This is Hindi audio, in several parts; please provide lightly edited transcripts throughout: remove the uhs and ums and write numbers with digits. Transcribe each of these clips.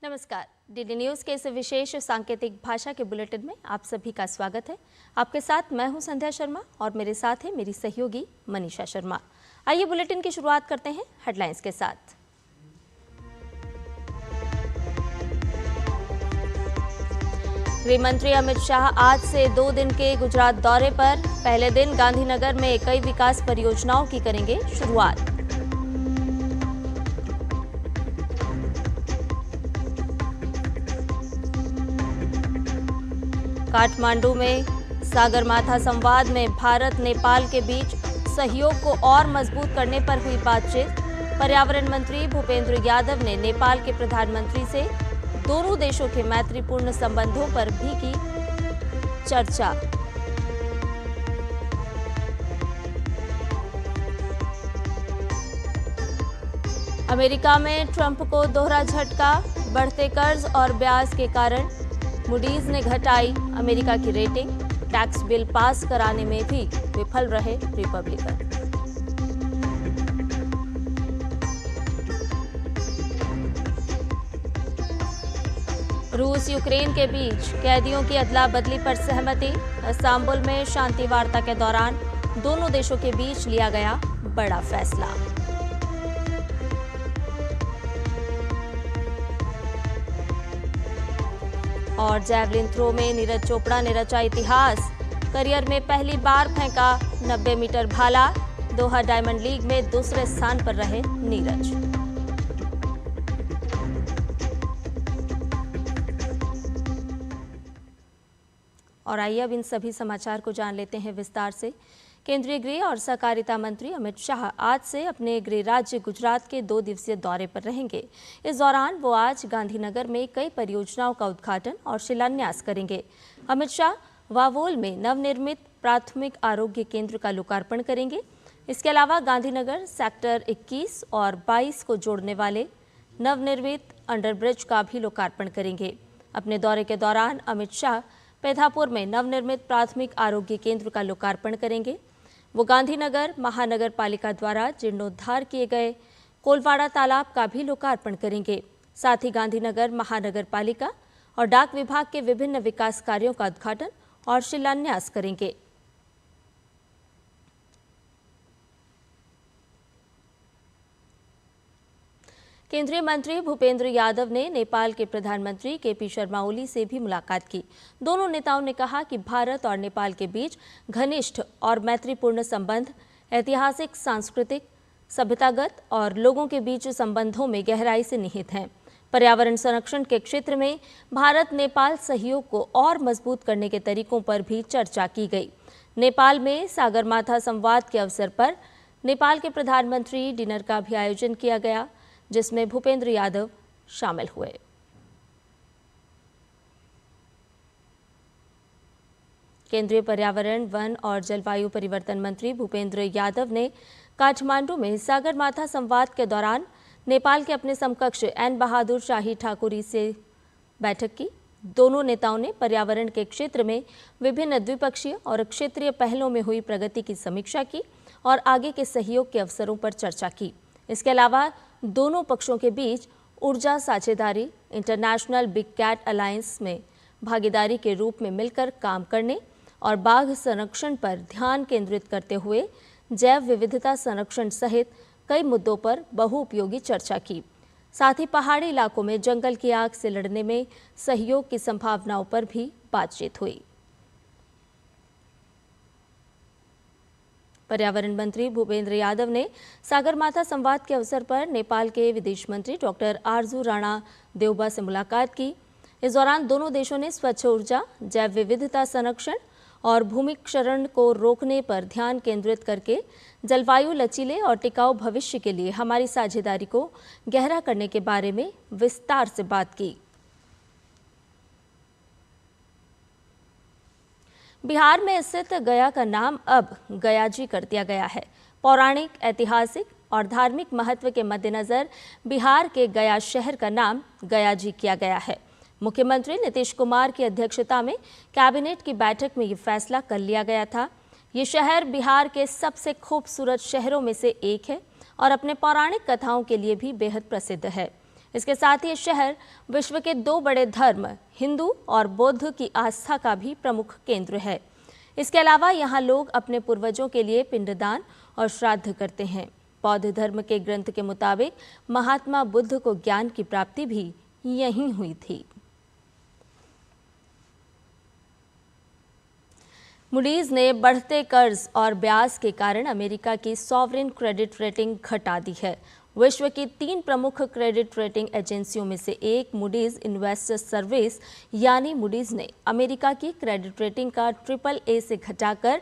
नमस्कार, डीडी न्यूज के इस विशेष सांकेतिक भाषा के बुलेटिन में आप सभी का स्वागत है। आपके साथ मैं हूं संध्या शर्मा और मेरे साथ है मेरी सहयोगी मनीषा शर्मा। आइए बुलेटिन की शुरुआत करते हैं हेडलाइंस के साथ। गृह मंत्री अमित शाह आज से 2 दिन के गुजरात दौरे पर। पहले दिन गांधीनगर में कई विकास परियोजनाओं की करेंगे शुरुआत। काठमांडू में सागरमाथा संवाद में भारत नेपाल के बीच सहयोग को और मजबूत करने पर हुई बातचीत। पर्यावरण मंत्री भूपेंद्र यादव ने नेपाल के प्रधानमंत्री से दोनों देशों के मैत्रीपूर्ण संबंधों पर भी की चर्चा। अमेरिका में ट्रंप को दोहरा झटका। बढ़ते कर्ज और ब्याज के कारण मूडीज ने घटाई अमेरिका की रेटिंग। टैक्स बिल पास कराने में भी विफल रहे रिपब्लिकन। रूस यूक्रेन के बीच कैदियों की अदला बदली पर सहमति। इस्तांबुल में शांति वार्ता के दौरान दोनों देशों के बीच लिया गया बड़ा फैसला। और जैवलिन थ्रो में नीरज चोपड़ा ने रचा इतिहास। करियर में पहली बार फेंका 90 मीटर भाला। दोहा डायमंड लीग में दूसरे स्थान पर रहे नीरज। और आइए अब इन सभी समाचार को जान लेते हैं विस्तार से। केंद्रीय गृह और सहकारिता मंत्री अमित शाह आज से अपने गृह राज्य गुजरात के 2 दिवसीय दौरे पर रहेंगे। इस दौरान वो आज गांधीनगर में कई परियोजनाओं का उद्घाटन और शिलान्यास करेंगे। अमित शाह वावोल में नवनिर्मित प्राथमिक आरोग्य केंद्र का लोकार्पण करेंगे। इसके अलावा गांधीनगर सेक्टर 21 और 22 को जोड़ने वाले नवनिर्मित अंडरब्रिज का भी लोकार्पण करेंगे। अपने दौरे के दौरान अमित शाह पेधापुर में नवनिर्मित प्राथमिक आरोग्य केंद्र का लोकार्पण करेंगे। वो गांधीनगर महानगर पालिका द्वारा जीर्णोद्धार किए गए कोलवाड़ा तालाब का भी लोकार्पण करेंगे। साथ ही गांधीनगर महानगर पालिका और डाक विभाग के विभिन्न विकास कार्यों का उद्घाटन और शिलान्यास करेंगे। केंद्रीय मंत्री भूपेंद्र यादव ने नेपाल के प्रधानमंत्री केपी शर्मा ओली से भी मुलाकात की। दोनों नेताओं ने कहा कि भारत और नेपाल के बीच घनिष्ठ और मैत्रीपूर्ण संबंध ऐतिहासिक, सांस्कृतिक, सभ्यतागत और लोगों के बीच संबंधों में गहराई से निहित हैं। पर्यावरण संरक्षण के क्षेत्र में भारत नेपाल सहयोग को और मजबूत करने के तरीकों पर भी चर्चा की गई। नेपाल में सागरमाथा संवाद के अवसर पर नेपाल के प्रधानमंत्री डिनर का भी आयोजन किया गया, जिसमें भूपेंद्र यादव शामिल हुए। केंद्रीय पर्यावरण, वन और जलवायु परिवर्तन मंत्री भूपेंद्र यादव ने काठमांडू में सागरमाथा संवाद के दौरान नेपाल के अपने समकक्ष एन बहादुर शाही ठाकुरी से बैठक की। दोनों नेताओं ने पर्यावरण के क्षेत्र में विभिन्न द्विपक्षीय और क्षेत्रीय पहलों में हुई प्रगति की समीक्षा की और आगे के सहयोग के अवसरों पर चर्चा की। इसके अलावा दोनों पक्षों के बीच ऊर्जा साझेदारी, इंटरनेशनल बिग कैट अलायंस में भागीदारी के रूप में मिलकर काम करने और बाघ संरक्षण पर ध्यान केंद्रित करते हुए जैव विविधता संरक्षण सहित कई मुद्दों पर बहुउपयोगी चर्चा की। साथ ही पहाड़ी इलाकों में जंगल की आग से लड़ने में सहयोग की संभावनाओं पर भी बातचीत हुई। पर्यावरण मंत्री भूपेंद्र यादव ने सागरमाथा संवाद के अवसर पर नेपाल के विदेश मंत्री डॉक्टर आरजू राणा देउबा से मुलाकात की। इस दौरान दोनों देशों ने स्वच्छ ऊर्जा, जैव विविधता संरक्षण और भूमि क्षरण को रोकने पर ध्यान केंद्रित करके जलवायु लचीले और टिकाऊ भविष्य के लिए हमारी साझेदारी को गहरा करने के बारे में विस्तार से बात की। बिहार में स्थित गया का नाम अब गयाजी कर दिया गया है। पौराणिक, ऐतिहासिक और धार्मिक महत्व के मद्देनजर बिहार के गया शहर का नाम गयाजी किया गया है। मुख्यमंत्री नीतीश कुमार की अध्यक्षता में कैबिनेट की बैठक में ये फैसला कर लिया गया था। ये शहर बिहार के सबसे खूबसूरत शहरों में से एक है और अपने पौराणिक कथाओं के लिए भी बेहद प्रसिद्ध है। इसके साथ ही ये शहर विश्व के दो बड़े धर्म हिंदू और बौद्ध की आस्था का भी प्रमुख केंद्र है। इसके अलावा यहाँ लोग अपने पूर्वजों के लिए पिंडदान और श्राद्ध करते हैं। बौद्ध धर्म के ग्रंथ के मुताबिक महात्मा बुद्ध को ज्ञान की प्राप्ति भी यहीं हुई थी। मूडीज ने बढ़ते कर्ज और ब्याज के कारण अमेरिका की सॉवरेन क्रेडिट रेटिंग घटा दी है। विश्व की 3 प्रमुख क्रेडिट रेटिंग एजेंसियों में से एक मूडीज इन्वेस्टर्स सर्विस यानी मूडीज ने अमेरिका की क्रेडिट रेटिंग का AAA से घटाकर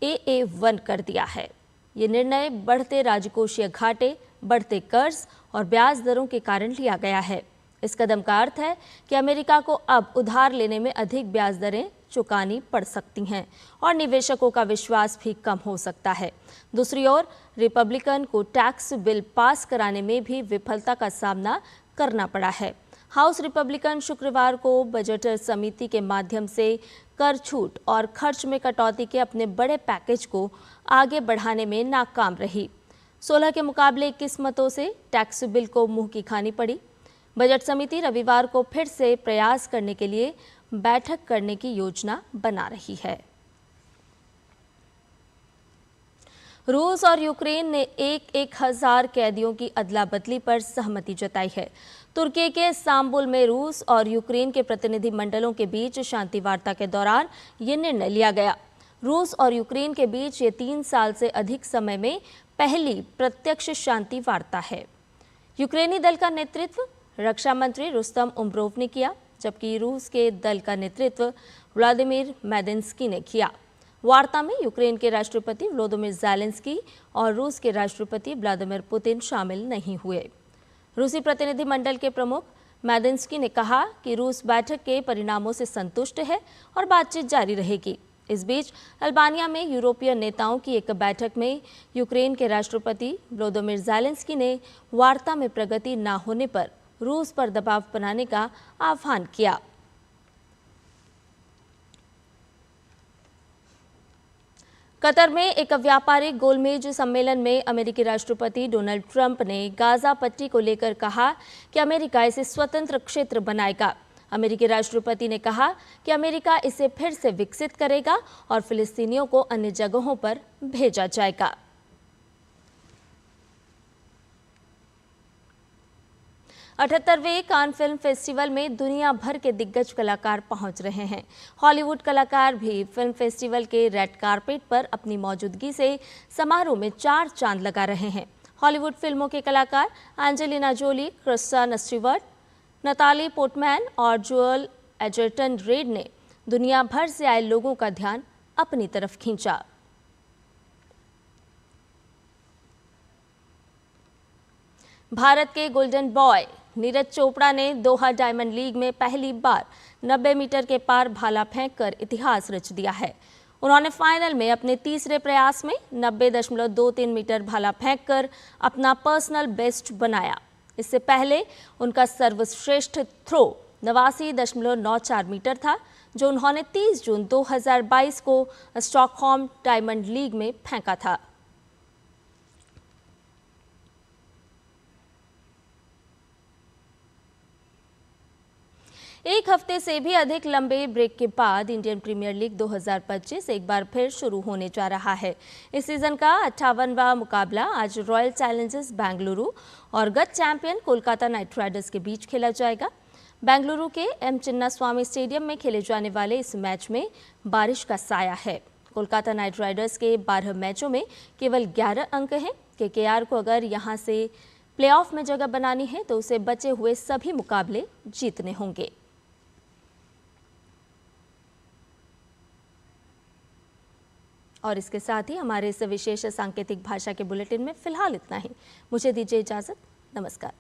AA1 कर दिया है। ये निर्णय बढ़ते राजकोषीय घाटे, बढ़ते कर्ज और ब्याज दरों के कारण लिया गया है। इस कदम का अर्थ है कि अमेरिका को अब उधार लेने में अधिक ब्याज दरें चुकानी पड़ सकती हैं और निवेशकों का विश्वास भी कम हो सकता है। दूसरी ओर रिपब्लिकन को टैक्स बिल पास कराने में भी विफलता का सामना करना पड़ा है। हाउस रिपब्लिकन शुक्रवार को बजट समिति के माध्यम से कर छूट और खर्च में कटौती के अपने बड़े पैकेज को आगे बढ़ाने में नाकाम रही। 16 के मुकाबले 21 मतों से टैक्स बिल को मुंह की खानी पड़ी। बजट समिति रविवार को फिर से प्रयास करने के लिए बैठक करने की योजना बना रही है। रूस और यूक्रेन ने 1,000 कैदियों की अदला बदली पर सहमति जताई है। तुर्की के इस्तांबुल में रूस और यूक्रेन के प्रतिनिधि मंडलों के बीच शांति वार्ता के दौरान ये निर्णय लिया गया। रूस और यूक्रेन के बीच ये 3 साल से अधिक समय में पहली प्रत्यक्ष शांति वार्ता है। यूक्रेनी दल का नेतृत्व रक्षा मंत्री रुस्तम उमरोव ने किया, जबकि रूस के दल का नेतृत्व व्लादिमीर मेदिंस्की ने किया। वार्ता में यूक्रेन के राष्ट्रपति वोलोदिमीर ज़ेलेंस्की और रूस के राष्ट्रपति व्लादिमीर पुतिन शामिल नहीं हुए। रूसी प्रतिनिधिमंडल के प्रमुख मेदिंस्की ने कहा कि रूस बैठक के परिणामों से संतुष्ट है और बातचीत जारी रहेगी। इस बीच अल्बानिया में यूरोपीय नेताओं की एक बैठक में यूक्रेन के राष्ट्रपति वोलोदिमीर ज़ेलेंस्की ने वार्ता में प्रगति न होने पर रूस पर दबाव बनाने का आह्वान किया। कतर में एक व्यापारिक गोलमेज सम्मेलन में अमेरिकी राष्ट्रपति डोनाल्ड ट्रंप ने गाजा पट्टी को लेकर कहा कि अमेरिका इसे स्वतंत्र क्षेत्र बनाएगा। अमेरिकी राष्ट्रपति ने कहा कि अमेरिका इसे फिर से विकसित करेगा और फिलिस्तीनियों को अन्य जगहों पर भेजा जाएगा। अठहत्तरवें कान फिल्म फेस्टिवल में दुनिया भर के दिग्गज कलाकार पहुंच रहे हैं। हॉलीवुड कलाकार भी फिल्म फेस्टिवल के रेड कारपेट पर अपनी मौजूदगी से समारोह में 4 चांद लगा रहे हैं। हॉलीवुड फिल्मों के कलाकार Angelina Jolie, Christian Stewart, Natalie Portman और जोएल एजर्टन रेड ने दुनिया भर से आए लोगों का ध्यान अपनी तरफ खींचा। भारत के गोल्डन बॉय नीरज चोपड़ा ने दोहा डायमंड लीग में पहली बार 90 मीटर के पार भाला फेंककर इतिहास रच दिया है। उन्होंने फाइनल में अपने तीसरे प्रयास में 90.23 मीटर भाला फेंककर अपना पर्सनल बेस्ट बनाया। इससे पहले उनका सर्वश्रेष्ठ थ्रो 89.94 मीटर था, जो उन्होंने 30 जून 2022 को स्टॉकहोम डायमंड लीग में फेंका था। एक हफ्ते से भी अधिक लंबे ब्रेक के बाद इंडियन प्रीमियर लीग 2025 एक बार फिर शुरू होने जा रहा है। इस सीजन का 58वां मुकाबला आज रॉयल चैलेंजर्स बेंगलुरु और गत चैंपियन कोलकाता नाइट राइडर्स के बीच खेला जाएगा। बेंगलुरु के एम चिन्नास्वामी स्टेडियम में खेले जाने वाले इस मैच में बारिश का साया है। कोलकाता नाइट राइडर्स के 12 मैचों में केवल 11 अंक हैं। केकेआर को अगर यहां से प्लेऑफ में जगह बनानी है तो उसे बचे हुए सभी मुकाबले जीतने होंगे। और इसके साथ ही हमारे इस विशेष सांकेतिक भाषा के बुलेटिन में फिलहाल इतना ही। मुझे दीजिए इजाजत। नमस्कार।